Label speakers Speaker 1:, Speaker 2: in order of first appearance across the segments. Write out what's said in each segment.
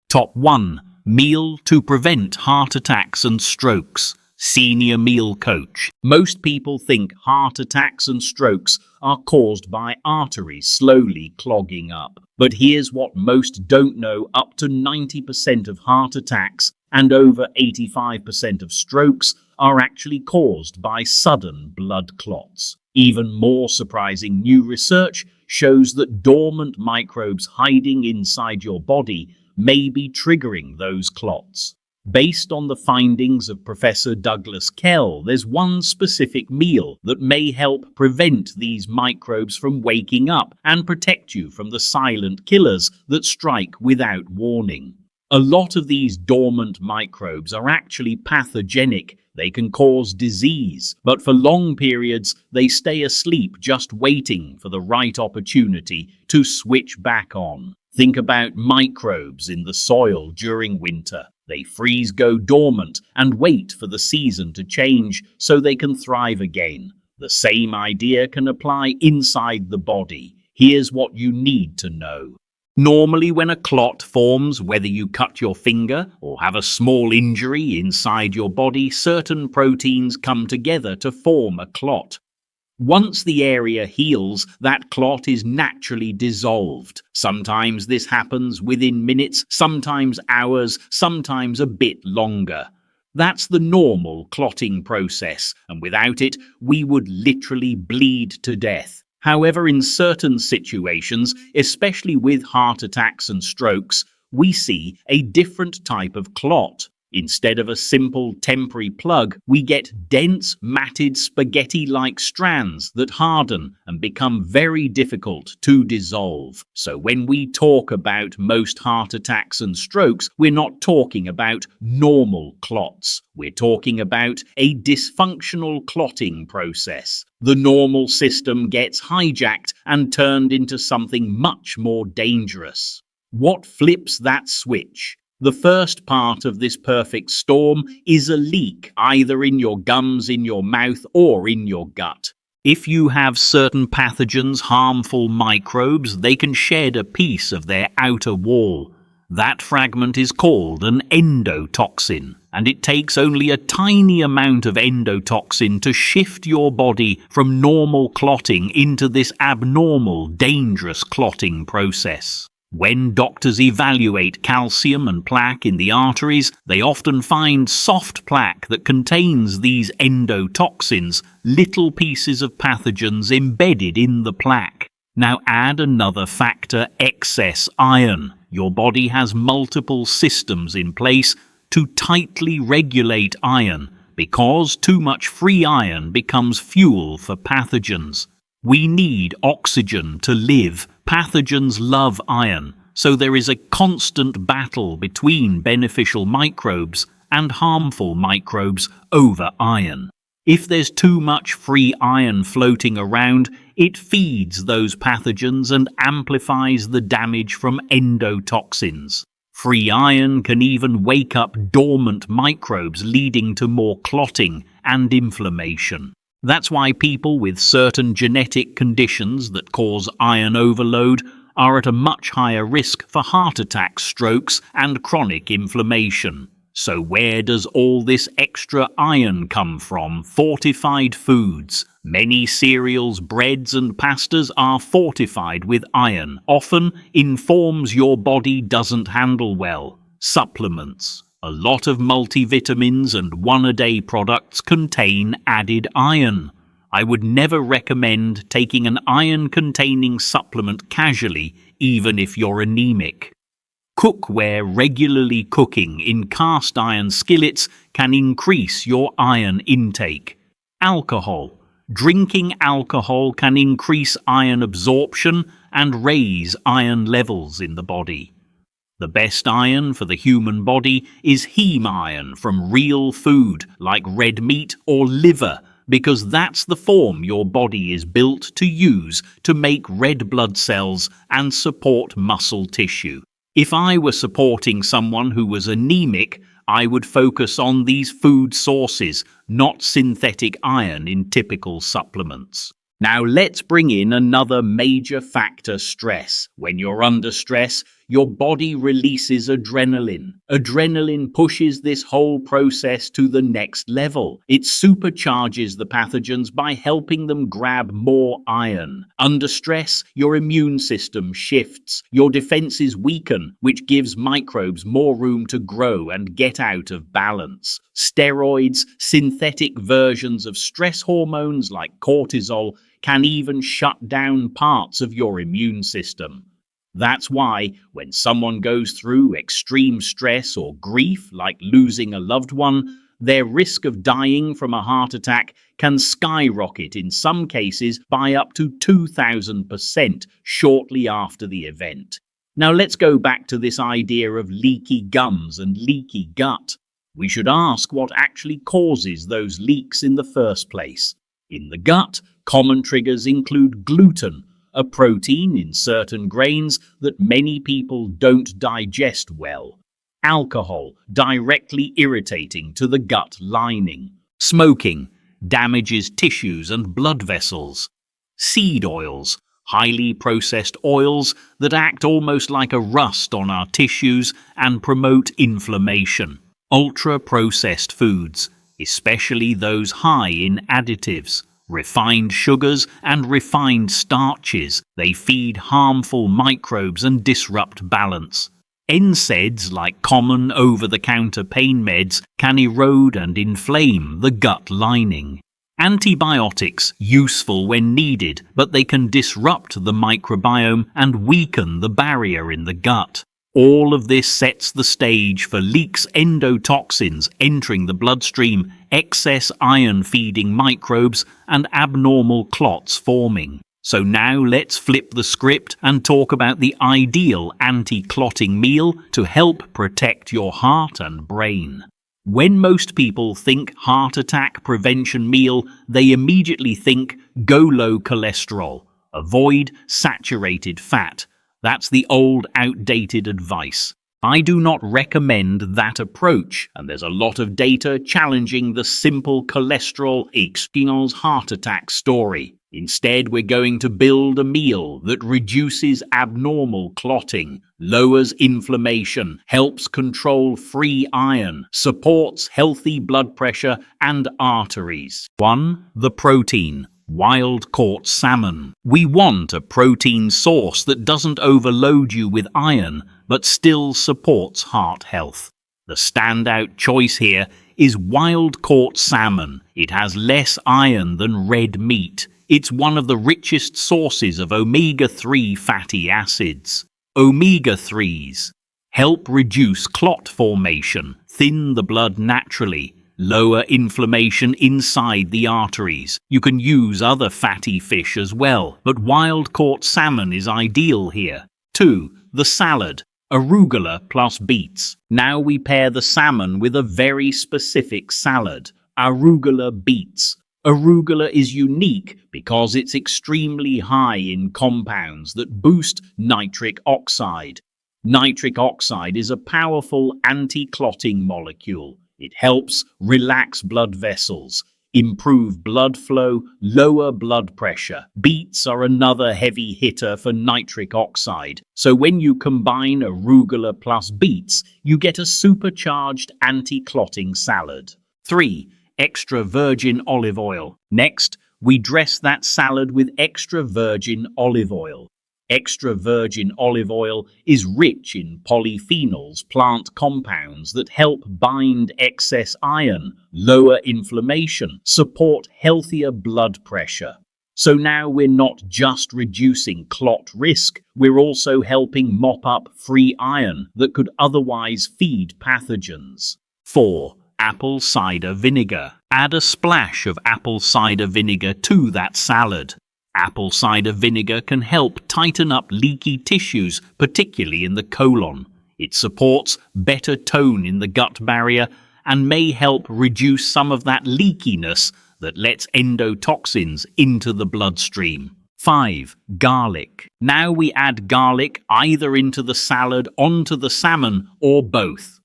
Speaker 1: Top 1. Meal to prevent heart attacks and strokes. Senior meal coach. Most people think heart attacks and strokes are caused by arteries slowly clogging up. But here's what most don't know: up to 90% of heart attacks and over 85% of strokes are actually caused by sudden blood clots. Even more surprising, new research shows that dormant microbes hiding inside your body may be triggering those clots. Based on the findings of Professor Douglas Kell, there's one specific meal that may help prevent these microbes from waking up and protect you from the silent killers that strike without warning. A lot of these dormant microbes are actually pathogenic. They can cause disease, but for long periods they stay asleep, just waiting for the right opportunity to switch back on. Think about microbes in the soil during winter. They freeze, go dormant, and wait for the season to change so they can thrive again. The same idea can apply inside the body. Here's what you need to know. Normally, when a clot forms, whether you cut your finger or have a small injury inside your body, certain proteins come together to form a clot. Once the area heals, that clot is naturally dissolved. Sometimes this happens within minutes, sometimes hours, sometimes a bit longer. That's the normal clotting process, and without it, we would literally bleed to death. However, in certain situations, especially with heart attacks and strokes, we see a different type of clot. Instead of a simple temporary plug, we get dense, matted, spaghetti-like strands that harden and become very difficult to dissolve. So when we talk about most heart attacks and strokes, we're not talking about normal clots. We're talking about a dysfunctional clotting process. The normal system gets hijacked and turned into something much more dangerous. What flips that switch? The first part of this perfect storm is a leak, either in your gums, in your mouth, or in your gut. If you have certain pathogens, harmful microbes, they can shed a piece of their outer wall. That fragment is called an endotoxin, and it takes only a tiny amount of endotoxin to shift your body from normal clotting into this abnormal, dangerous clotting process. When doctors evaluate calcium and plaque in the arteries, they often find soft plaque that contains these endotoxins, little pieces of pathogens embedded in the plaque. Now add another factor: excess iron. Your body has multiple systems in place to tightly regulate iron, because too much free iron becomes fuel for pathogens. We need oxygen to live. Pathogens love iron, so there is a constant battle between beneficial microbes and harmful microbes over iron. If there's too much free iron floating around, it feeds those pathogens and amplifies the damage from endotoxins. Free iron can even wake up dormant microbes, leading to more clotting and inflammation. That's why people with certain genetic conditions that cause iron overload are at a much higher risk for heart attacks, strokes, and chronic inflammation. So where does all this extra iron come from? Fortified foods. Many cereals, breads, and pastas are fortified with iron, often in forms your body doesn't handle well. Supplements. A lot of multivitamins and one-a-day products contain added iron. I would never recommend taking an iron-containing supplement casually, even if you're anemic. Cookware. Regularly cooking in cast iron skillets can increase your iron intake. Alcohol. Drinking alcohol can increase iron absorption and raise iron levels in the body. The best iron for the human body is heme iron from real food like red meat or liver, because that's the form your body is built to use to make red blood cells and support muscle tissue. If I were supporting someone who was anemic, I would focus on these food sources, not synthetic iron in typical supplements. Now let's bring in another major factor: stress. When you're under stress, your body releases adrenaline. Adrenaline pushes this whole process to the next level. It supercharges the pathogens by helping them grab more iron. Under stress, your immune system shifts. Your defenses weaken, which gives microbes more room to grow and get out of balance. Steroids, synthetic versions of stress hormones like cortisol, can even shut down parts of your immune system. That's why, when someone goes through extreme stress or grief, like losing a loved one, their risk of dying from a heart attack can skyrocket in some cases by up to 2,000% shortly after the event. Now let's go back to this idea of leaky gums and leaky gut. We should ask what actually causes those leaks in the first place. In the gut, common triggers include gluten, a protein in certain grains that many people don't digest well. Alcohol, directly irritating to the gut lining. Smoking, damages tissues and blood vessels. Seed oils, highly processed oils that act almost like a rust on our tissues and promote inflammation. Ultra-processed foods, especially those high in additives. Refined sugars and refined starches, they feed harmful microbes and disrupt balance. NSAIDs, like common over-the-counter pain meds, can erode and inflame the gut lining. Antibiotics, useful when needed, but they can disrupt the microbiome and weaken the barrier in the gut. All of this sets the stage for leaks endotoxins entering the bloodstream, excess iron-feeding microbes, and abnormal clots forming. So now let's flip the script and talk about the ideal anti-clotting meal to help protect your heart and brain. When most people think heart attack prevention meal, they immediately think go low cholesterol, avoid saturated fat. That's the old, outdated advice. I do not recommend that approach, and there's a lot of data challenging the simple cholesterol equals heart attack story. Instead, we're going to build a meal that reduces abnormal clotting, lowers inflammation, helps control free iron, supports healthy blood pressure and arteries. 1. The protein. Wild-caught salmon. We want a protein source that doesn't overload you with iron, but still supports heart health. The standout choice here is wild-caught salmon. It has less iron than red meat. It's one of the richest sources of omega-3 fatty acids. Omega-3s help reduce clot formation, thin the blood naturally, lower inflammation inside the arteries. You can use other fatty fish as well, but wild-caught salmon is ideal here. 2. The salad. Arugula plus beets. Now we pair the salmon with a very specific salad, arugula beets. Arugula is unique because it's extremely high in compounds that boost nitric oxide. Nitric oxide is a powerful anti-clotting molecule. It helps relax blood vessels, improve blood flow, lower blood pressure. Beets are another heavy hitter for nitric oxide. So when you combine arugula plus beets, you get a supercharged anti-clotting salad. 3. Extra virgin olive oil. Next, we dress that salad with extra virgin olive oil. Extra virgin olive oil is rich in polyphenols, plant compounds that help bind excess iron, lower inflammation, support healthier blood pressure. So now we're not just reducing clot risk, we're also helping mop up free iron that could otherwise feed pathogens. 4. Apple cider vinegar. Add a splash of apple cider vinegar to that salad. Apple cider vinegar can help tighten up leaky tissues, particularly in the colon. It supports better tone in the gut barrier and may help reduce some of that leakiness that lets endotoxins into the bloodstream. 5. Garlic. Now we add garlic either into the salad, onto the salmon, or both.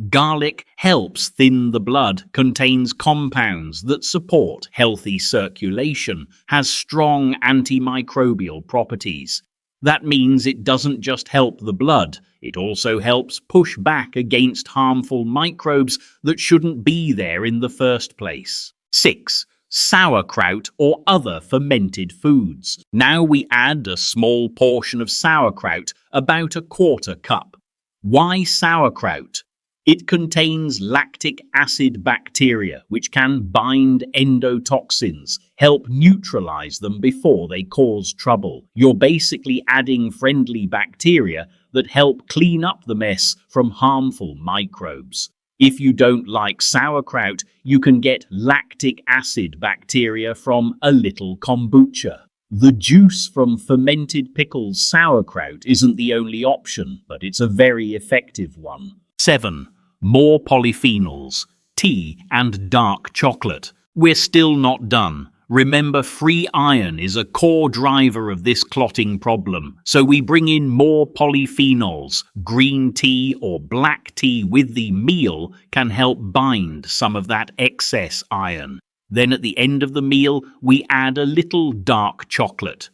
Speaker 1: Garlic helps thin the blood, contains compounds that support healthy circulation, has strong antimicrobial properties. That means it doesn't just help the blood, it also helps push back against harmful microbes that shouldn't be there in the first place. 6. Sauerkraut or other fermented foods. Now we add a small portion of sauerkraut, about a quarter cup. Why sauerkraut? It contains lactic acid bacteria, which can bind endotoxins, help neutralize them before they cause trouble. You're basically adding friendly bacteria that help clean up the mess from harmful microbes. If you don't like sauerkraut, you can get lactic acid bacteria from a little kombucha. The juice from fermented pickled sauerkraut isn't the only option, but it's a very effective one. 7. More polyphenols, tea and dark chocolate. We're still not done. Remember, free iron is a core driver of this clotting problem, so we bring in more polyphenols. Green tea or black tea with the meal can help bind some of that excess iron. Then at the end of the meal, we add a little dark chocolate.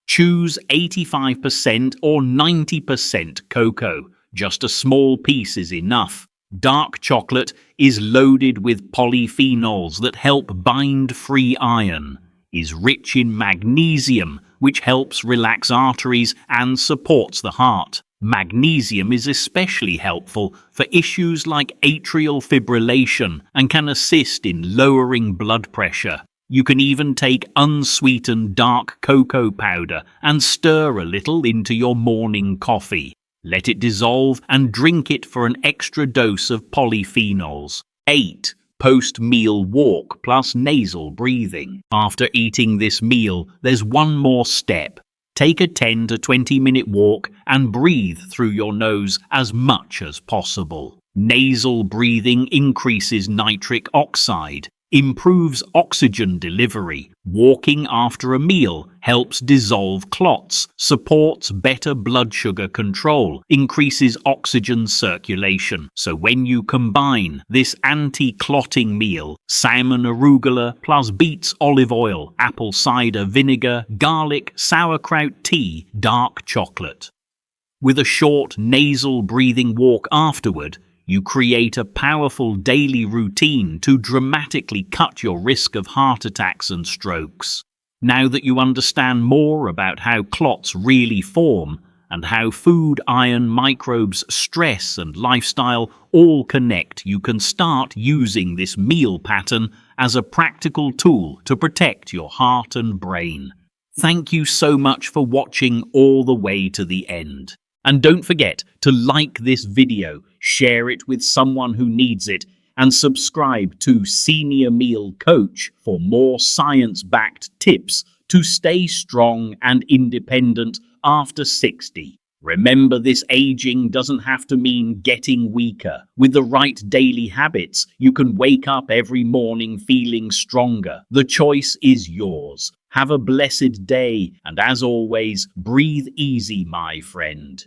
Speaker 1: Choose 85% or 90% cocoa. Just a small piece is enough. Dark chocolate is loaded with polyphenols that help bind free iron, is rich in magnesium, which helps relax arteries and supports the heart. Magnesium is especially helpful for issues like atrial fibrillation and can assist in lowering blood pressure. You can even take unsweetened dark cocoa powder and stir a little into your morning coffee. Let it dissolve and drink it for an extra dose of polyphenols. 8. Post-meal walk plus nasal breathing. After eating this meal, there's one more step. Take a 10 to 20 minute walk and breathe through your nose as much as possible. Nasal breathing increases nitric oxide, improves oxygen delivery. Walking after a meal helps dissolve clots, supports better blood sugar control, increases oxygen circulation. So when you combine this anti-clotting meal, salmon arugula plus beets olive oil, apple cider vinegar, garlic, sauerkraut tea, dark chocolate, with a short nasal breathing walk afterward, you create a powerful daily routine to dramatically cut your risk of heart attacks and strokes. Now that you understand more about how clots really form and how food, iron, microbes, stress and lifestyle all connect, you can start using this meal pattern as a practical tool to protect your heart and brain. Thank you so much for watching all the way to the end. And don't forget to like this video, share it with someone who needs it, and subscribe to Senior Meal Coach for more science-backed tips to stay strong and independent after 60. Remember, this aging doesn't have to mean getting weaker. With the right daily habits, you can wake up every morning feeling stronger. The choice is yours. Have a blessed day, and as always, breathe easy, my friend.